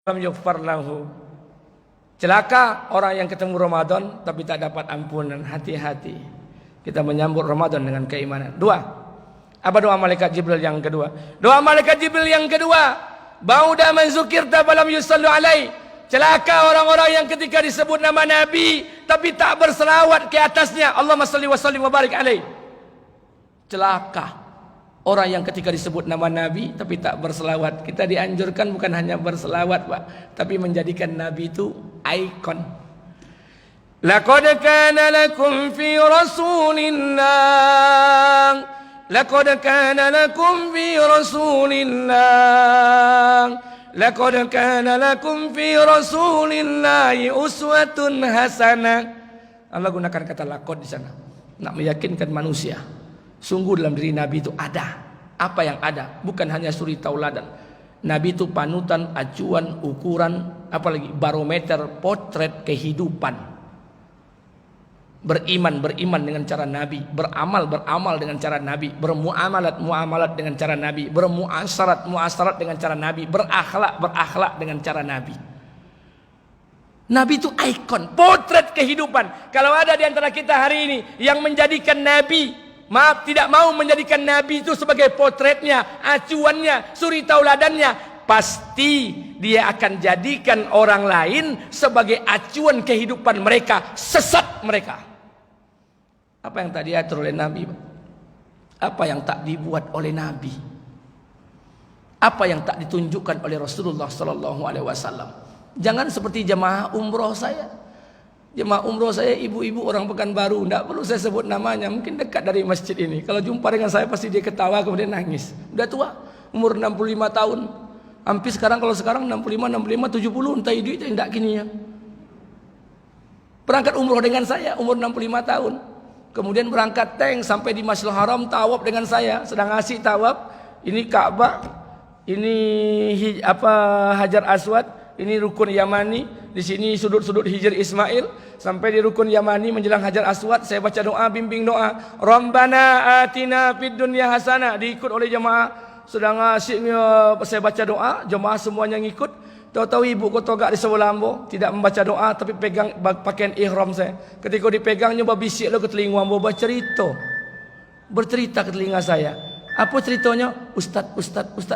lam yughfar lahu. Celaka orang yang ketemu Ramadan tapi tak dapat ampunan. Hati-hati kita menyambut Ramadan dengan keimanan. Dua, apa doa malaikat Jibril yang kedua? Doa malaikat Jibril yang kedua, bauda man zukirta falam yusallu alai. Celaka orang-orang yang ketika disebut nama Nabi tapi tak berselawat ke atasnya. Allahumma salli wa sallim wa barik alaihi. Celaka orang yang ketika disebut nama Nabi tapi tak berselawat. Kita dianjurkan bukan hanya berselawat, Pak, tapi menjadikan Nabi itu ikon. Laqad kana lakum fi Rasulillah, laqad kana lakum fi Rasulillah, laqad kana lakum fi Rasulillah uswatun hasanah. Allah gunakan kata laqad di sana, nak meyakinkan manusia. Sungguh dalam diri Nabi itu ada. Apa yang ada? Bukan hanya suri tauladan. Nabi itu panutan, acuan, ukuran, apalagi barometer, potret kehidupan. Beriman dengan cara Nabi. Beramal dengan cara Nabi. Bermuamalat dengan cara Nabi. Bermuasarat dengan cara Nabi. Berakhlak dengan cara Nabi. Nabi itu ikon, potret kehidupan. Kalau ada di antara kita hari ini yang menjadikan Nabi, tidak mau menjadikan Nabi itu sebagai potretnya, acuannya, suri tauladannya, pasti dia akan jadikan orang lain sebagai acuan kehidupan mereka, sesat mereka. Apa yang tak diatur oleh Nabi? Apa yang tak dibuat oleh Nabi? Apa yang tak ditunjukkan oleh Rasulullah sallallahu alaihi wasallam? Jangan seperti jemaah umroh saya. Jemaah umroh saya ibu-ibu orang Pekanbaru, tidak perlu saya sebut namanya, mungkin dekat dari masjid ini. Kalau jumpa dengan saya pasti dia ketawa kemudian nangis. Udah tua, umur 65 tahun. Hampir sekarang, kalau sekarang 65, 70, entah duit tidak kini ya. Berangkat umroh dengan saya umur 65 tahun. Kemudian berangkat tank sampai di Masjidil Haram, tawaf dengan saya, sedang ngasih tawaf. Ini Ka'bah, ini Hajar Aswad, ini rukun Yamani, di sini sudut-sudut Hijr Ismail. Sampai di rukun Yamani menjelang Hajar Aswad, saya baca doa, bimbing doa. Rabbana atina fid dunya hasanah. Diikut oleh jemaah. Sedang asyiknya saya baca doa, jemaah semuanya ngikut. Tahu-tahu ibu kotogak di sebelah ambo, tidak membaca doa tapi pegang pakaian ihram saya. Ketika dipegang nyoba bisik lo ke telinga ambo, bercerita ke telinga saya. Apa ceritanya? Ustaz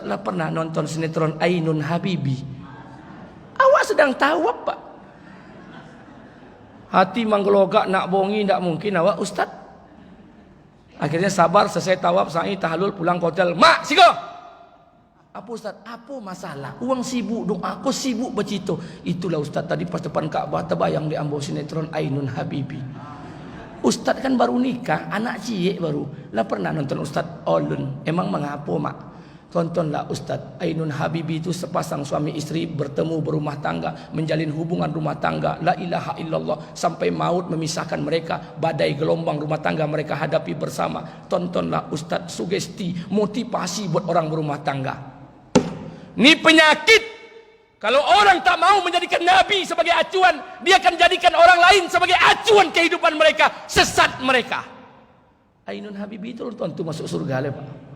lah pernah nonton sinetron Ainun Habibi. Awak sedang tawaf, Pak. Hati menggelogak nak bongi, tak mungkin awak Ustaz. Akhirnya sabar, selesai tawaf, sa'i, tahalul, pulang ke hotel. Mak, siko. Apa Ustaz? Apa masalah? Uang sibuk doa, aku sibuk bercita. Itulah Ustaz tadi pas depan Ka'bah terbayang di ambo sinetron Ainun Habibi. Ustaz kan baru nikah, anak ciek baru. Lah pernah nonton Ustaz Olun. Emang mengapa, Mak? Tontonlah Ustaz, Ainun Habibi itu sepasang suami istri bertemu berumah tangga, menjalin hubungan rumah tangga, la ilaha illallah, sampai maut memisahkan mereka, badai gelombang rumah tangga mereka hadapi bersama. Tontonlah Ustaz, sugesti, motivasi buat orang berumah tangga. Ini penyakit. Kalau orang tak mau menjadikan Nabi sebagai acuan, dia akan jadikan orang lain sebagai acuan kehidupan mereka, sesat mereka. Ainun Habibi itu tentu masuk surga, Pak.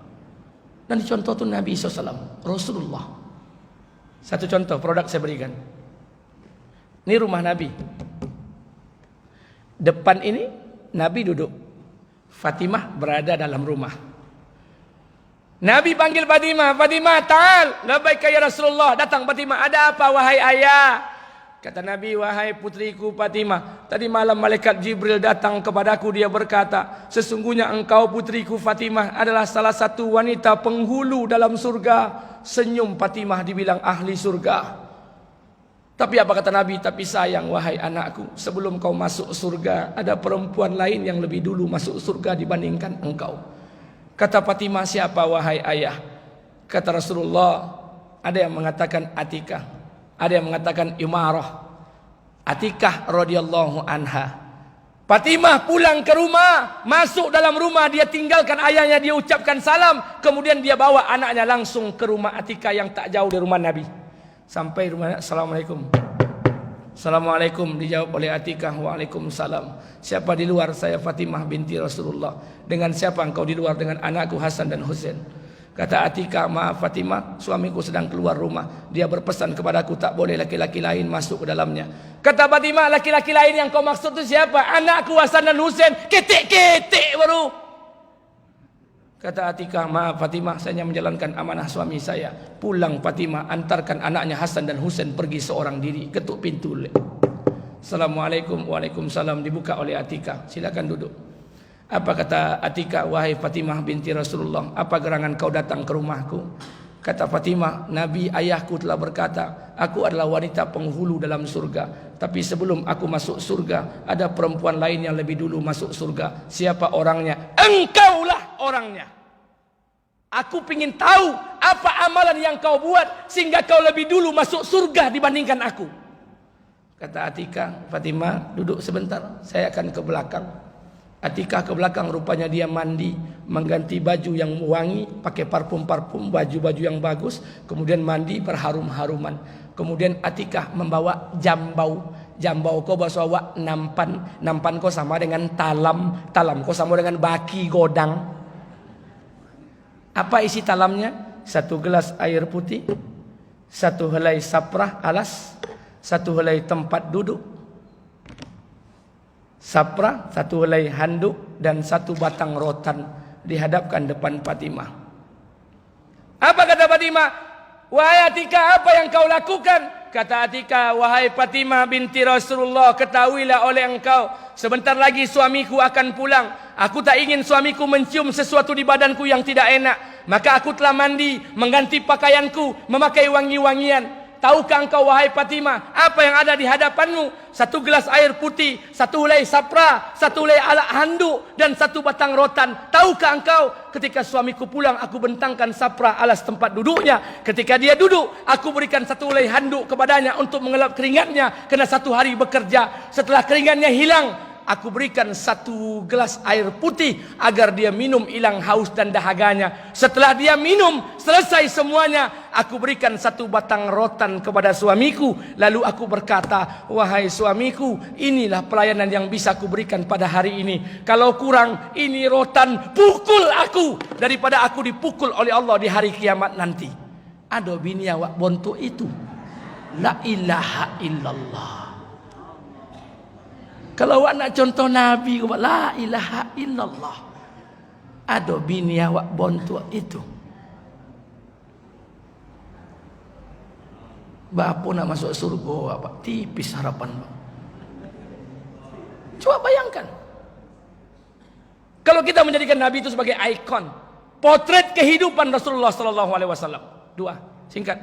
Dan dicontoh tuh Nabi SAW, Rasulullah. Satu contoh produk saya berikan. Ini rumah Nabi. Depan ini Nabi duduk, Fatimah berada dalam rumah. Nabi panggil Fatimah, Fatimah ta'al, labbaika ya Rasulullah. Datang Fatimah, ada apa wahai ayah? Kata Nabi, wahai putriku Fatimah, tadi malam malaikat Jibril datang kepadaku, dia berkata, sesungguhnya engkau putriku Fatimah adalah salah satu wanita penghulu dalam surga. Senyum Fatimah dibilang ahli surga. Tapi apa kata Nabi? Tapi sayang wahai anakku, sebelum kau masuk surga, ada perempuan lain yang lebih dulu masuk surga dibandingkan engkau. Kata Fatimah, siapa wahai ayah? Kata Rasulullah, ada yang mengatakan Atikah, ada yang mengatakan Imarah. Atikah radhiyallahu anha. Fatimah pulang ke rumah, masuk dalam rumah, dia tinggalkan ayahnya, dia ucapkan salam, kemudian dia bawa anaknya langsung ke rumah Atikah yang tak jauh dari rumah Nabi. Sampai rumah, assalamualaikum. Assalamualaikum, dijawab oleh Atikah, waalaikumsalam. Siapa di luar? Saya Fatimah binti Rasulullah. Dengan siapa engkau di luar? Dengan anakku Hasan dan Husain. Kata Atika, maaf Fatimah, suamiku sedang keluar rumah. Dia berpesan kepadaku tak boleh laki-laki lain masuk ke dalamnya. Kata Fatimah, laki-laki lain yang kau maksud itu siapa? Anakku Hasan dan Husain. Ketik-ketik baru. Kata Atika, maaf Fatimah, saya hanya menjalankan amanah suami saya. Pulang Fatimah, antarkan anaknya Hasan dan Husain pergi seorang diri. Ketuk pintu. Assalamualaikum, waalaikumsalam. Dibuka oleh Atika. Silakan duduk. Apa kata Atika, wahai Fatimah binti Rasulullah, apa gerangan kau datang ke rumahku? Kata Fatimah, Nabi ayahku telah berkata, aku adalah wanita penghulu dalam surga. Tapi sebelum aku masuk surga, ada perempuan lain yang lebih dulu masuk surga. Siapa orangnya? Engkaulah orangnya. Aku ingin tahu apa amalan yang kau buat sehingga kau lebih dulu masuk surga dibandingkan aku. Kata Atika, Fatimah duduk sebentar, saya akan ke belakang. Atika ke belakang, rupanya dia mandi, mengganti baju yang wangi, pakai parfum-parfum, baju-baju yang bagus, kemudian mandi berharum-haruman. Kemudian Atika membawa jambau. Jambau ko bahasa wak nampan. Nampan ko sama dengan talam. Talam ko sama dengan baki godang. Apa isi talamnya? 1 gelas air putih, 1 helai saprah alas, 1 helai tempat duduk, saprah, 1 helai handuk, dan 1 batang rotan dihadapkan depan Fatimah. Apa kata Fatimah? Wahai Atika, apa yang kau lakukan? Kata Atika, wahai Fatimah binti Rasulullah, ketahuilah oleh engkau, sebentar lagi suamiku akan pulang. Aku tak ingin suamiku mencium sesuatu di badanku yang tidak enak. Maka aku telah mandi, mengganti pakaianku, memakai wangi-wangian. Tahukah engkau wahai Fatimah, apa yang ada di hadapanmu? 1 gelas air putih, 1 helai sapra, 1 helai alat handuk, dan 1 batang rotan. Tahukah engkau, ketika suamiku pulang, aku bentangkan sapra alas tempat duduknya. Ketika dia duduk, aku berikan 1 helai handuk kepadanya untuk mengelap keringatnya, karena 1 hari bekerja. Setelah keringatnya hilang, aku berikan 1 gelas air putih agar dia minum hilang haus dan dahaganya. Setelah dia minum selesai semuanya, aku berikan 1 batang rotan kepada suamiku. Lalu aku berkata, wahai suamiku, inilah pelayanan yang bisa aku berikan pada hari ini. Kalau kurang ini rotan, pukul aku daripada aku dipukul oleh Allah di hari kiamat nanti. Ado bini awak bontu itu. La ilaha illallah. Kalau awak nak contoh Nabi, awak la ilaha illallah. Ada bini awak bontua itu. Bapa nak masuk surga, awak tipis harapan. Coba bayangkan. Kalau kita menjadikan Nabi itu sebagai ikon, potret kehidupan Rasulullah sallallahu alaihi wasallam. 2, singkat.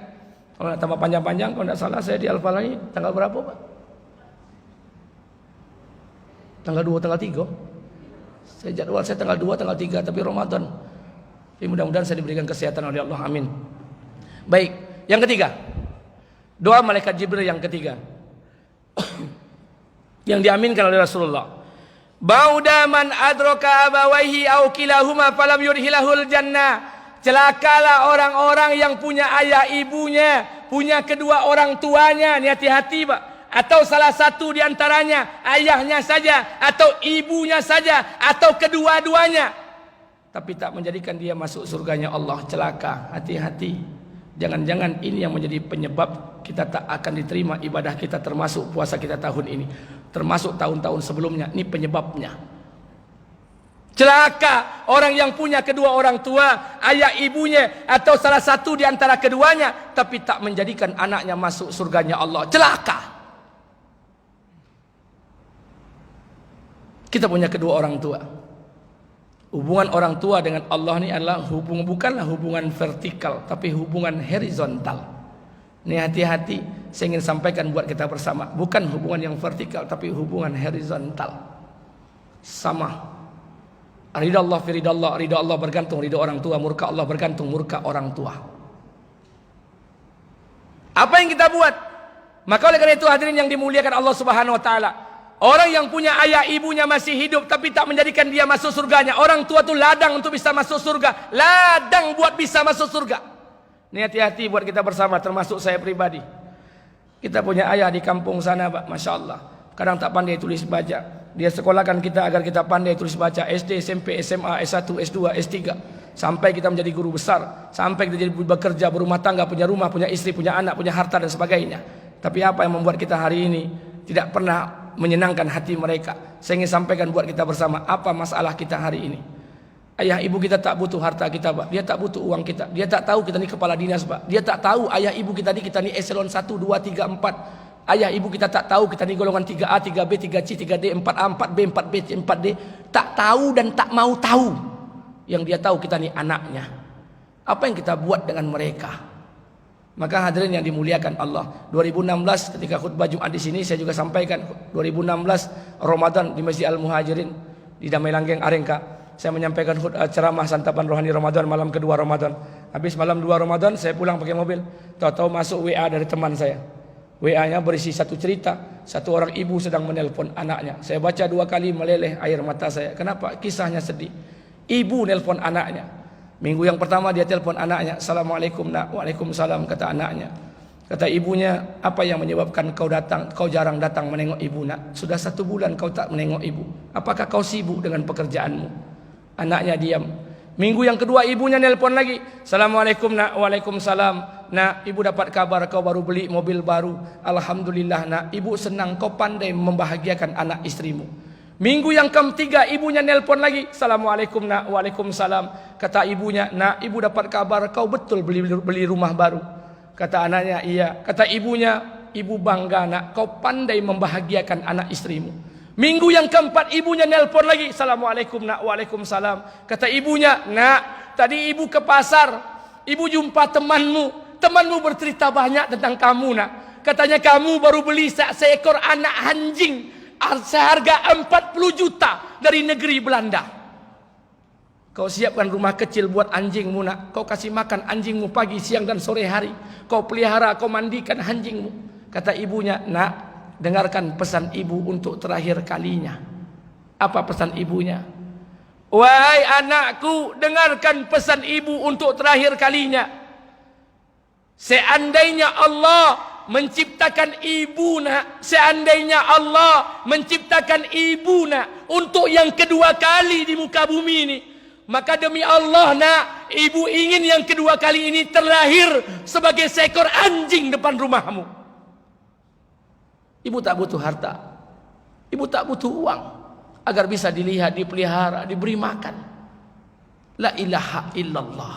Kalau nak tambah panjang-panjang, kalau tidak salah saya di Al-Falani tanggal berapa, Pak? Tanggal 2, tanggal 3. Saya jadwal saya tanggal 2, tanggal 3, tapi Ramadan. Tapi mudah-mudahan saya diberikan kesehatan oleh Allah. Amin. Baik, yang ketiga. Doa malaikat Jibril yang ketiga. Yang diaminkan oleh Rasulullah. Bauda man adraka abawaihi au kilahuma falam yudhilahul jannah. Celakalah orang-orang yang punya ayah ibunya, punya kedua orang tuanya. Ini hati-hati, Pak. Atau salah satu di antaranya, ayahnya saja, atau ibunya saja, atau kedua-duanya, tapi tak menjadikan dia masuk surganya Allah. Celaka, hati-hati. Jangan-jangan ini yang menjadi penyebab kita tak akan diterima ibadah kita, termasuk puasa kita tahun ini, termasuk tahun-tahun sebelumnya. Ini penyebabnya. Celaka orang yang punya kedua orang tua, ayah ibunya, atau salah satu di antara keduanya, tapi tak menjadikan anaknya masuk surganya Allah. Celaka. Kita punya kedua orang tua. Hubungan orang tua dengan Allah ini adalah bukanlah hubungan vertikal, tapi hubungan horizontal. Ini hati-hati, saya ingin sampaikan buat kita bersama. Bukan hubungan yang vertikal, tapi hubungan horizontal. Sama. Ridha Allah fi ridha Allah. Ridha Allah bergantung ridha orang tua. Murka Allah bergantung murka orang tua. Apa yang kita buat? Maka oleh karena itu hadirin yang dimuliakan Allah Subhanahu wa taala, orang yang punya ayah ibunya masih hidup tapi tak menjadikan dia masuk surganya. Orang tua itu ladang untuk bisa masuk surga. Ladang buat bisa masuk surga. Ini hati-hati buat kita bersama, termasuk saya pribadi. Kita punya ayah di kampung sana, Pak, Masya Allah. Kadang tak pandai tulis baca. Dia sekolahkan kita agar kita pandai tulis baca. SD, SMP, SMA, S1, S2, S3. sampai kita menjadi guru besar, sampai kita jadi bekerja, berumah tangga, punya rumah, punya istri, punya anak, punya harta dan sebagainya. Tapi apa yang membuat kita hari ini tidak pernah menyenangkan hati mereka? Saya ingin sampaikan buat kita bersama, apa masalah kita hari ini? Ayah ibu kita tak butuh harta kita, Pak. Dia tak butuh uang kita. Dia tak tahu kita ni kepala dinas, Pak. Dia tak tahu ayah ibu kita ni eselon 1, 2, 3, 4. Ayah ibu kita tak tahu kita ni golongan 3A, 3B, 3C, 3D, 4A, 4B, 4B, 4D. Tak tahu dan tak mau tahu. Yang dia tahu kita ni anaknya. Apa yang kita buat dengan mereka? Maka hadirin yang dimuliakan Allah, 2016 ketika khutbah Jumat di sini saya juga sampaikan 2016 Ramadan di Masjid Al-Muhajirin di Damai Langgeng Arengka. Saya menyampaikan ceramah santapan rohani Ramadan malam kedua Ramadan. Habis malam 2 Ramadan saya pulang pakai mobil. Tahu-tahu masuk WA dari teman saya. WA-nya berisi satu cerita, satu orang ibu sedang menelpon anaknya. Saya baca 2 kali meleleh air mata saya. Kenapa? Kisahnya sedih. Ibu nelpon anaknya. Minggu yang pertama dia telepon anaknya, "Assalamualaikum nak." "Waalaikumsalam," kata anaknya. Kata ibunya, "Apa yang menyebabkan kau jarang datang menengok ibu nak? Sudah 1 bulan kau tak menengok ibu. Apakah kau sibuk dengan pekerjaanmu?" Anaknya diam. Minggu yang kedua ibunya nelpon lagi, "Assalamualaikum nak." "Waalaikumsalam." "Nak, ibu dapat kabar kau baru beli mobil baru. Alhamdulillah nak, ibu senang kau pandai membahagiakan anak istrimu." Minggu yang ketiga ibunya nelpon lagi, "Assalamualaikum nak." "Waalaikumsalam." Kata ibunya, "Nak, ibu dapat kabar kau betul beli rumah baru." Kata anaknya, "Iya." Kata ibunya, "Ibu bangga nak, kau pandai membahagiakan anak istrimu." Minggu yang keempat ibunya nelpon lagi, "Assalamualaikum nak." "Waalaikumsalam." Kata ibunya, "Nak, tadi ibu ke pasar, ibu jumpa temanmu bercerita banyak tentang kamu nak. Katanya kamu baru beli seekor anak anjing seharga 40 juta dari negeri Belanda. Kau siapkan rumah kecil buat anjingmu nak. Kau kasih makan anjingmu pagi, siang dan sore hari. Kau pelihara, kau mandikan anjingmu." Kata ibunya, "Nak, dengarkan pesan ibu untuk terakhir kalinya." Apa pesan ibunya? "Wahai anakku, dengarkan pesan ibu untuk terakhir kalinya. Seandainya Allah menciptakan ibu nak, seandainya Allah menciptakan ibu nak untuk yang kedua kali di muka bumi ini, maka demi Allah nak, ibu ingin yang kedua kali ini terlahir sebagai seekor anjing depan rumahmu." Ibu tak butuh harta, ibu tak butuh uang agar bisa dilihat, dipelihara, diberi makan. La ilaha illallah.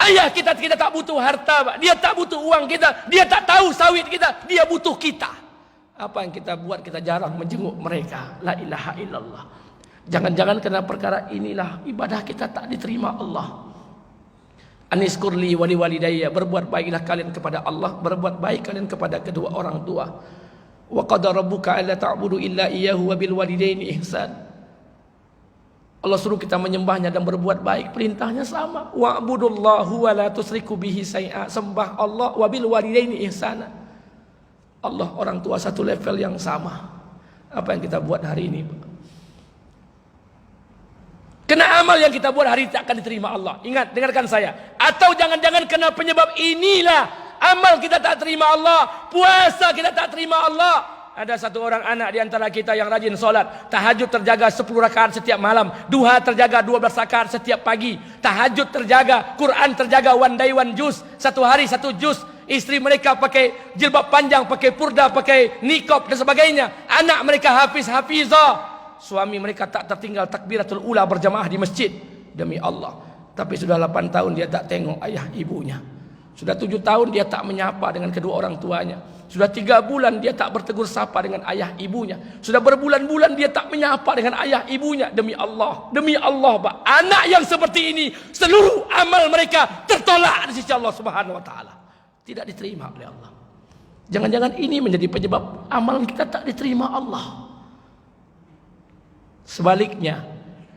Ayah kita tak butuh harta, Pak. Dia tak butuh uang kita, dia tak tahu sawit kita, dia butuh kita. Apa yang kita buat? Kita jarang menjenguk mereka. La ilaha illallah. Jangan-jangan karena perkara inilah ibadah kita tak diterima Allah. Aniskurli wali walidayya, berbuat baiklah kalian kepada Allah, berbuat baik kalian kepada kedua orang tua. Wa qad rabbuka alla ta'budu illa iyyahu wa bil walidaini ihsan. Allah suruh kita menyembahnya dan berbuat baik. Perintahnya sama. Wa'budullahu wa la tusriku bihi syai'a. Sembah Allah wa bil walidaini ihsana. Allah orang tua satu level yang sama. Apa yang kita buat hari ini? Kena amal yang kita buat hari ini tak akan diterima Allah. Ingat, dengarkan saya. Atau jangan-jangan kena penyebab inilah amal kita tak terima Allah, puasa kita tak terima Allah. Ada satu orang anak di antara kita yang rajin solat, tahajud terjaga 10 rakaat setiap malam, duha terjaga 12 rakaat setiap pagi, tahajud terjaga, Quran terjaga one day one juz, 1 hari 1 juz. Istri mereka pakai jilbab panjang, pakai purda, pakai niqab dan sebagainya. Anak mereka hafizah. Suami mereka tak tertinggal takbiratul ula berjamaah di masjid. Demi Allah. Tapi sudah 8 tahun dia tak tengok ayah ibunya. Sudah 7 tahun dia tak menyapa dengan kedua orang tuanya. Sudah 3 bulan dia tak bertegur sapa dengan ayah ibunya. Sudah berbulan-bulan dia tak menyapa dengan ayah ibunya. Demi Allah, Pak. Anak yang seperti ini, seluruh amal mereka tertolak di sisi Allah Subhanahu wa taala. Tidak diterima oleh Allah. Jangan-jangan ini menjadi penyebab amalan kita tak diterima Allah. Sebaliknya,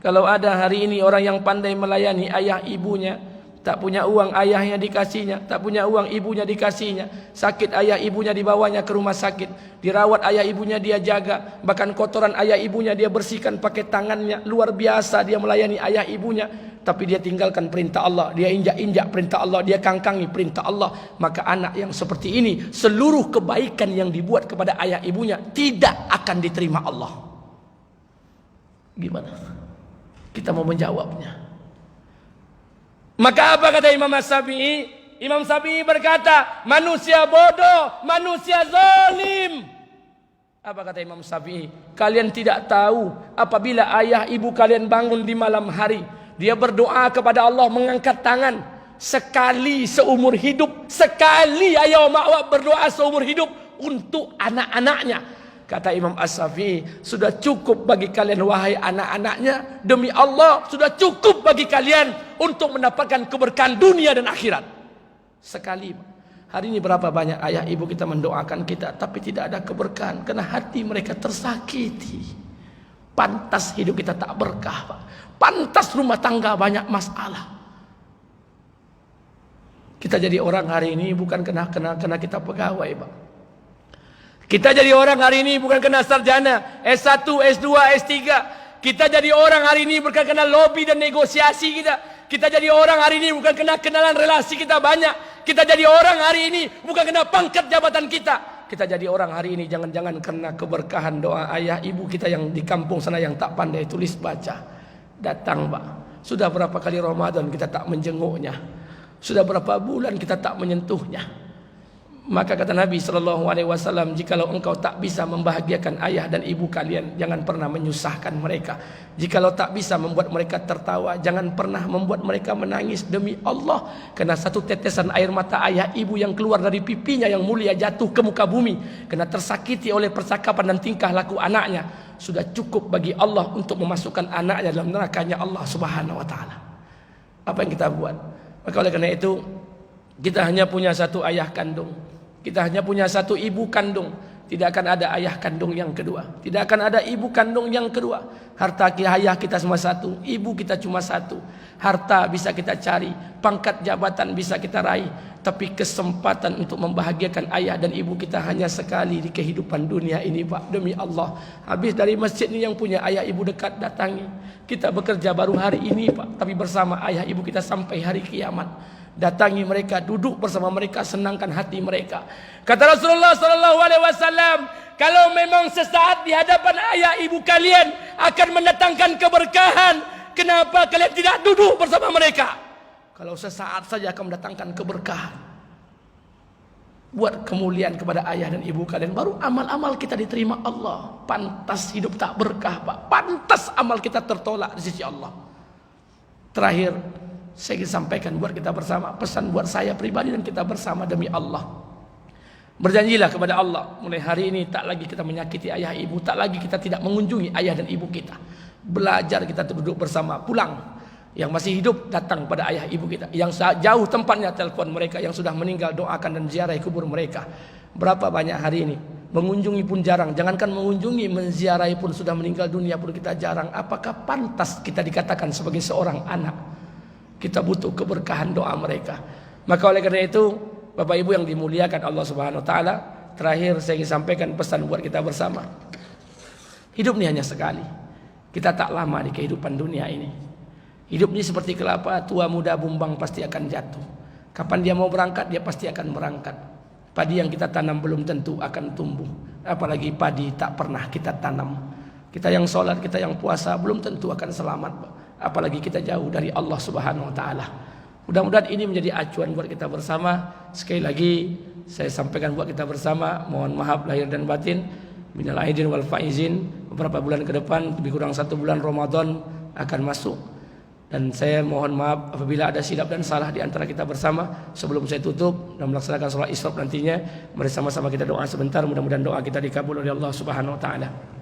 kalau ada hari ini orang yang pandai melayani ayah ibunya, tak punya uang ayahnya dikasihnya, tak punya uang ibunya dikasihnya, sakit ayah ibunya dibawanya ke rumah sakit, dirawat ayah ibunya dia jaga, bahkan kotoran ayah ibunya dia bersihkan pakai tangannya, luar biasa dia melayani ayah ibunya, tapi dia tinggalkan perintah Allah, dia injak-injak perintah Allah, dia kangkangi perintah Allah, maka anak yang seperti ini, seluruh kebaikan yang dibuat kepada ayah ibunya tidak akan diterima Allah. Gimana? Kita mau menjawabnya? Maka apa kata Imam Syafi'i? Imam Syafi'i berkata, manusia bodoh, manusia zalim. Apa kata Imam Syafi'i? Kalian tidak tahu apabila ayah ibu kalian bangun di malam hari, dia berdoa kepada Allah mengangkat tangan sekali seumur hidup. Sekali ayah mak berdoa seumur hidup untuk anak-anaknya. Kata Imam As-Syafi'i, sudah cukup bagi kalian wahai anak-anaknya. Demi Allah, sudah cukup bagi kalian untuk mendapatkan keberkahan dunia dan akhirat. Sekali. Hari ini berapa banyak ayah ibu kita mendoakan kita, tapi tidak ada keberkahan karena hati mereka tersakiti. Pantas hidup kita tak berkah, Pak. Pantas rumah tangga banyak masalah. Kita jadi orang hari ini bukan kena kita pegawai, Pak. Kita jadi orang hari ini bukan kena sarjana S1, S2, S3. Kita jadi orang hari ini bukan kena lobby dan negosiasi kita. Kita jadi orang hari ini bukan kena kenalan relasi kita banyak. Kita jadi orang hari ini bukan kena pangkat jabatan kita. Kita jadi orang hari ini jangan-jangan kena keberkahan doa ayah ibu kita yang di kampung sana yang tak pandai tulis baca. Datang, Pak. Sudah berapa kali Ramadan kita tak menjenguknya. Sudah berapa bulan kita tak menyentuhnya. Maka kata Nabi SAW, jikalau engkau tak bisa membahagiakan ayah dan ibu kalian, jangan pernah menyusahkan mereka. Jikalau tak bisa membuat mereka tertawa, jangan pernah membuat mereka menangis. Demi Allah, karena satu tetesan air mata ayah ibu yang keluar dari pipinya yang mulia jatuh ke muka bumi, karena tersakiti oleh percakapan dan tingkah laku anaknya, sudah cukup bagi Allah untuk memasukkan anaknya dalam nerakanya Allah Subhanahu wa Ta'ala. Apa yang kita buat? Maka oleh karena itu, kita hanya punya satu ayah kandung. Kita hanya punya satu ibu kandung. Tidak akan ada ayah kandung yang kedua. Tidak akan ada ibu kandung yang kedua. Harta ayah kita cuma satu, ibu kita cuma satu. Harta bisa kita cari, pangkat jabatan bisa kita raih, tapi kesempatan untuk membahagiakan ayah dan ibu kita hanya sekali di kehidupan dunia ini, Pak. Demi Allah, habis dari masjid ini yang punya ayah ibu dekat datangi. Kita bekerja baru hari ini, Pak, tapi bersama ayah ibu kita sampai hari kiamat. Datangi mereka, duduk bersama mereka, senangkan hati mereka. Kata Rasulullah SAW, kalau memang sesaat di hadapan ayah ibu kalian akan mendatangkan keberkahan, kenapa kalian tidak duduk bersama mereka? Kalau sesaat saja akan mendatangkan keberkahan, buat kemuliaan kepada ayah dan ibu kalian, baru amal-amal kita diterima Allah. Pantas hidup tak berkah, Pak. Pantas amal kita tertolak di sisi Allah. Terakhir, saya ingin sampaikan buat kita bersama, pesan buat saya pribadi dan kita bersama demi Allah. Berjanjilah kepada Allah, mulai hari ini tak lagi kita menyakiti ayah ibu, tak lagi kita tidak mengunjungi ayah dan ibu kita. Belajar kita duduk bersama, pulang. Yang masih hidup datang pada ayah ibu kita. Yang jauh tempatnya telepon mereka, yang sudah meninggal doakan dan ziarahi kubur mereka. Berapa banyak hari ini mengunjungi pun jarang, jangankan mengunjungi, menziarahi pun sudah meninggal dunia pun kita jarang. Apakah pantas kita dikatakan sebagai seorang anak? Kita butuh keberkahan doa mereka. Maka oleh karena itu, Bapak Ibu yang dimuliakan Allah Subhanahu wa Ta'ala, terakhir saya ingin sampaikan pesan buat kita bersama. Hidup ini hanya sekali. Kita tak lama di kehidupan dunia ini. Hidup ini seperti kelapa, tua muda bumbang pasti akan jatuh. Kapan dia mau berangkat, dia pasti akan berangkat. Padi yang kita tanam belum tentu akan tumbuh. Apalagi padi tak pernah kita tanam. Kita yang sholat, kita yang puasa belum tentu akan selamat, Pak. Apalagi kita jauh dari Allah Subhanahu wa Ta'ala. Mudah-mudahan ini menjadi acuan buat kita bersama. Sekali lagi saya sampaikan buat kita bersama, mohon maaf lahir dan batin. Minal aidin wal faizin. Beberapa bulan ke depan, lebih kurang 1 bulan Ramadan akan masuk. Dan saya mohon maaf apabila ada silap dan salah di antara kita bersama. Sebelum saya tutup dan melaksanakan sholat isya nantinya, mari sama-sama kita doa sebentar. Mudah-mudahan doa kita dikabul oleh Allah Subhanahu wa Ta'ala.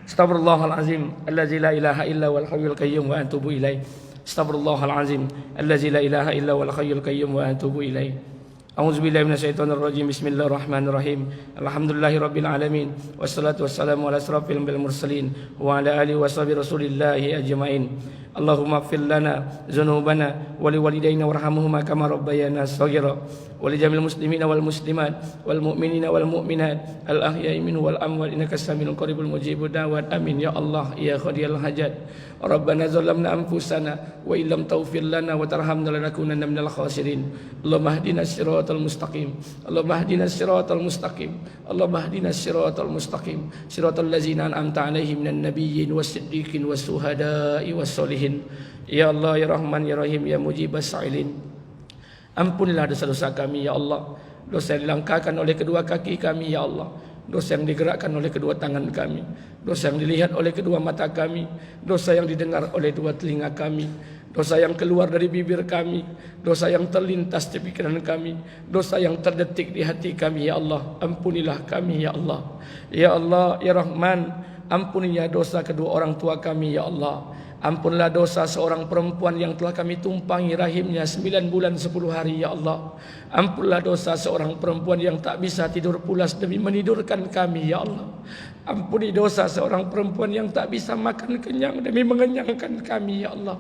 Astaghfirullahalazim allazi la ilaha illa wal hayyul qayyum wa atubu ilaih. Astaghfirullahalazim allazi la ilaha illa wal hayyul qayyum wa atubu ilaih. A'udzubillahi minasyaitonir rajim. Bismillahirrahmanirrahim. Alhamdulillahirabbil alamin. Wassalatu wassalamu ala asrofil mursalin wa ala alihi washabi rasulillahi ajmain. Allahumma ighfir lana dzunubana wa liwalidayna warhamhuma kama rabbayana shaghira wa li jamil muslimina wal muslimat wal mu'minina wal mu'minat al ahya'i minhum wal amwat innaka samiul qaribul mujibud da'wat. Amin ya Allah ya qadiyal hajat. Rabbana zalamna anfusana wa illam taghfir lana wa tarhamna lanakunanna minal khasirin. Allahumma ihdinas siratal mustaqim. Allahumma ihdinas siratal mustaqim. Allahumma ihdinas siratal mustaqim. Siratal ladzina an'amta 'alaihim minan nabiyyin was siddiqin was syuhada'i was sholihin. sholihin. Ya Allah, Ya Rahman, Ya Rahim, Ya Mujibas Sa'ilin. Ampunilah dosa-dosa kami, Ya Allah. Dosa yang dilangkahkan oleh kedua kaki kami, Ya Allah. Dosa yang digerakkan oleh kedua tangan kami. Dosa yang dilihat oleh kedua mata kami. Dosa yang didengar oleh dua telinga kami. Dosa yang keluar dari bibir kami. Dosa yang terlintas di pikiran kami. Dosa yang terdetik di hati kami, Ya Allah. Ampunilah kami, Ya Allah. Ya Allah, Ya Rahman, ampunilah dosa kedua orang tua kami, Ya Allah. Ampunlah dosa seorang perempuan yang telah kami tumpangi rahimnya 9 bulan 10 hari, Ya Allah. Ampunlah dosa seorang perempuan yang tak bisa tidur pulas demi menidurkan kami, Ya Allah. Ampuni dosa seorang perempuan yang tak bisa makan kenyang demi mengenyangkan kami, Ya Allah.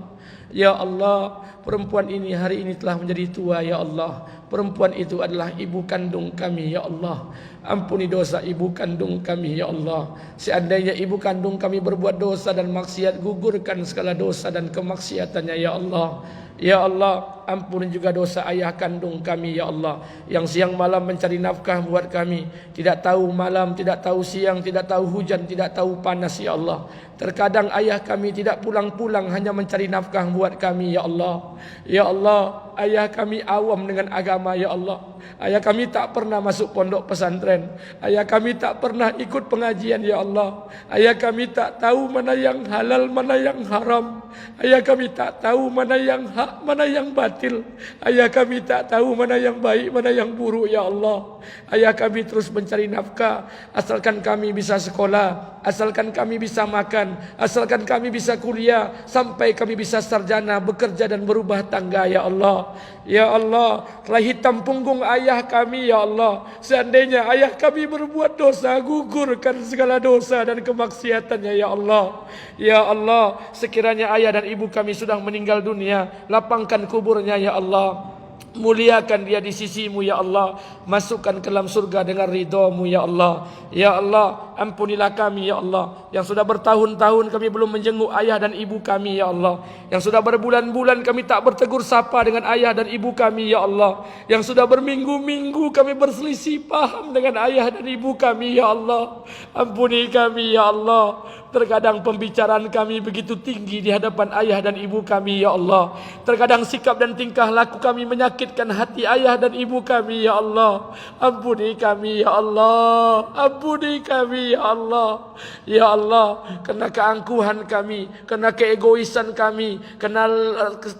Ya Allah, perempuan ini hari ini telah menjadi tua, Ya Allah. Perempuan itu adalah ibu kandung kami, Ya Allah. Ampuni dosa ibu kandung kami, Ya Allah. Seandainya ibu kandung kami berbuat dosa dan maksiat, gugurkan segala dosa dan kemaksiatannya, Ya Allah. Ya Allah, ampuni juga dosa ayah kandung kami, Ya Allah, yang siang malam mencari nafkah buat kami. Tidak tahu malam, tidak tahu siang, tidak tahu hujan, tidak tahu panas, Ya Allah. Terkadang ayah kami tidak pulang-pulang, hanya mencari nafkah buat kami, Ya Allah. Ya Allah, ayah kami awam dengan agama, Ya Allah. Ayah kami tak pernah masuk pondok pesantren. Ayah kami tak pernah ikut pengajian, Ya Allah. Ayah kami tak tahu mana yang halal, mana yang haram. Ayah kami tak tahu mana yang hak, mana yang batil. Ayah kami tak tahu mana yang baik, mana yang buruk, Ya Allah. Ayah kami terus mencari nafkah, asalkan kami bisa sekolah, asalkan kami bisa makan, asalkan kami bisa kuliah, sampai kami bisa sarjana, bekerja dan berubah tangga, Ya Allah. Ya Allah, telah hitam punggung ayah kami, Ya Allah. Seandainya ayah kami berbuat dosa, gugurkan segala dosa dan kemaksiatannya, Ya Allah. Ya Allah, sekiranya ayah dan ibu kami sudah meninggal dunia, lapangkan kuburnya, Ya Allah. Muliakan dia di sisimu, Ya Allah. Masukkan ke dalam surga dengan ridhamu, Ya Allah. Ya Allah, ampunilah kami, Ya Allah, yang sudah bertahun-tahun kami belum menjenguk ayah dan ibu kami, Ya Allah. Yang sudah berbulan-bulan kami tak bertegur sapa dengan ayah dan ibu kami, Ya Allah. Yang sudah berminggu-minggu kami berselisih paham dengan ayah dan ibu kami, Ya Allah. Ampuni kami, Ya Allah. Terkadang pembicaraan kami begitu tinggi di hadapan ayah dan ibu kami, Ya Allah. Terkadang sikap dan tingkah laku kami menyakitkan hati ayah dan ibu kami, Ya Allah. Ampuni kami, Ya Allah. Ampuni kami, Ya Allah. Ya Allah, karena keangkuhan kami, karena keegoisan kami, karena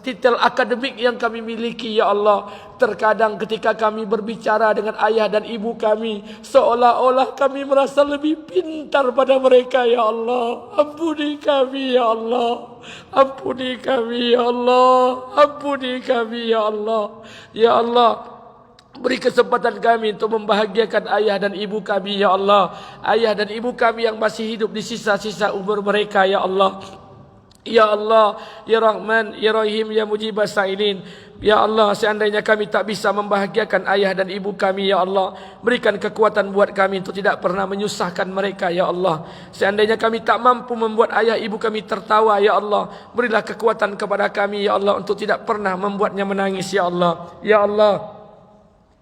titel akademik yang kami miliki, Ya Allah. Terkadang ketika kami berbicara dengan ayah dan ibu kami, seolah-olah kami merasa lebih pintar pada mereka, Ya Allah. Ampuni kami, Ya Allah. Ampuni kami, Ya Allah. Ampuni kami, Ya Allah. Ya Allah, beri kesempatan kami untuk membahagiakan ayah dan ibu kami, Ya Allah. Ayah dan ibu kami yang masih hidup di sisa-sisa umur mereka, Ya Allah. Ya Allah, Ya Rahman, Ya Rahim, Ya Mujibas Sa'ilin. Ya Allah, seandainya kami tak bisa membahagiakan ayah dan ibu kami, Ya Allah, berikan kekuatan buat kami untuk tidak pernah menyusahkan mereka, Ya Allah. Seandainya kami tak mampu membuat ayah ibu kami tertawa, Ya Allah, berilah kekuatan kepada kami, Ya Allah, untuk tidak pernah membuatnya menangis, Ya Allah. Ya Allah,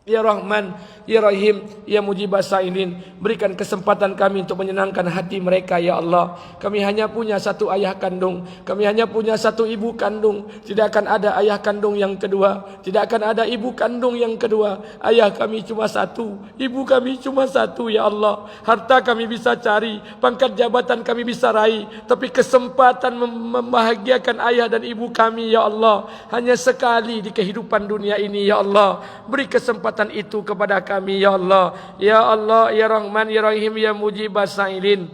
Ya Rahman, Ya Rahim, Ya Mujibas Sa'ilin, berikan kesempatan kami untuk menyenangkan hati mereka, Ya Allah. Kami hanya punya satu ayah kandung, kami hanya punya satu ibu kandung. Tidak akan ada ayah kandung yang kedua, tidak akan ada ibu kandung yang kedua. Ayah kami cuma satu, ibu kami cuma satu, Ya Allah. Harta kami bisa cari, pangkat jabatan kami bisa raih, tapi kesempatan membahagiakan ayah dan ibu kami, Ya Allah, hanya sekali di kehidupan dunia ini, Ya Allah. Beri kesempatan itu kepada kami, Ya Allah. Ya Allah, Ya Rahman, Ya Rahim, Ya Mujibas Sa'ilin.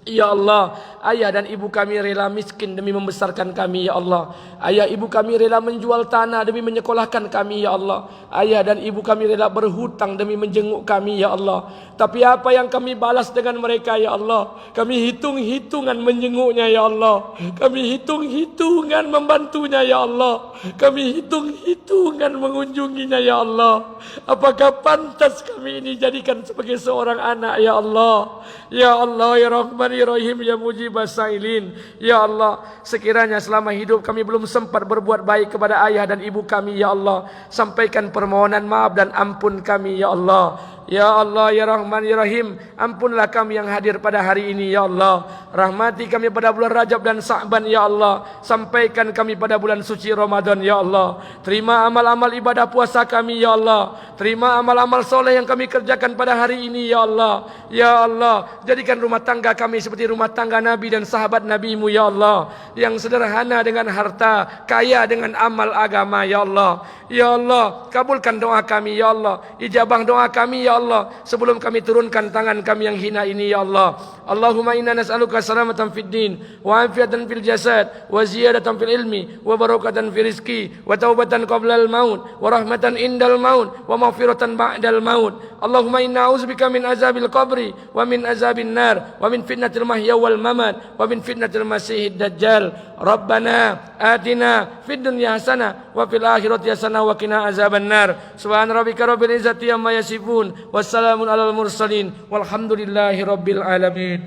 Ya Allah, ayah dan ibu kami rela miskin demi membesarkan kami, Ya Allah. Ayah ibu kami rela menjual tanah demi menyekolahkan kami, Ya Allah. Ayah dan ibu kami rela berhutang demi menjenguk kami, Ya Allah. Tapi apa yang kami balas dengan mereka, Ya Allah? Kami hitung-hitungan menjenguknya, Ya Allah. Kami hitung-hitungan membantunya, Ya Allah. Kami hitung-hitungan mengunjunginya, Ya Allah. Apakah pantas kami ini jadikan sebagai seorang anak, Ya Allah? Ya Allah, Ya Rahman, Ya Rahim, Ya Mujibas Sa'ilin. Ya Allah, sekiranya selama hidup kami belum sempat berbuat baik kepada ayah dan ibu kami, Ya Allah, sampaikan permohonan maaf dan ampun kami, Ya Allah. Ya Allah, Ya Rahman, Ya Rahim, ampunlah kami yang hadir pada hari ini, Ya Allah. Rahmati kami pada bulan Rajab dan Sa'ban, Ya Allah. Sampaikan kami pada bulan suci Ramadan, Ya Allah. Terima amal-amal ibadah puasa kami, Ya Allah. Terima amal-amal soleh yang kami kerjakan pada hari ini, Ya Allah. Ya Allah, jadikan rumah tangga kami seperti rumah tangga Nabi dan sahabat Nabi-Mu, Ya Allah. Yang sederhana dengan harta, kaya dengan amal agama, Ya Allah. Ya Allah, kabulkan doa kami, Ya Allah. Ijabah doa kami, Ya Allah. Sebelum kami turunkan tangan kami yang hina ini, Ya Allah. Allahumma inna nas'aluka salamatan fid din, wa afiatan fil jasad, wa ziyadatan fil ilmi, wa barakatan fil rizki, wa taubatan qabla al maut, wa rahmatan indal maut, wa maghfiratan ba'dal maut. Allahumma inna a'udzubika min azabil qabri, wa min azabin nar, wa min fitnatil mahya wal mamat, wa min fitnatil masihid dajjal. Rabbana atina fid dunya hasanah, wa fil akhirati hasanah, wa qina azaban nar. Subhana rabbika rabbil izzati amma yasifun, wassalamun alal mursalin, walhamdulillahi rabbil alamin.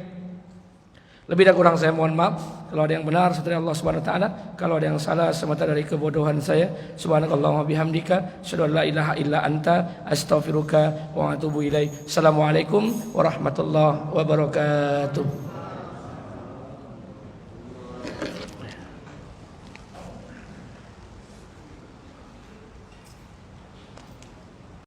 Lebih dan kurang saya mohon maaf. Kalau ada yang benar dari Allah Subhanahu wa taala, kalau ada yang salah semata dari kebodohan saya. Subhanakallahumma bihamdika, asyhadu an la ilaha illa anta, astaghfiruka wa atubu ilaik. Assalamualaikum warahmatullahi wabarakatuh.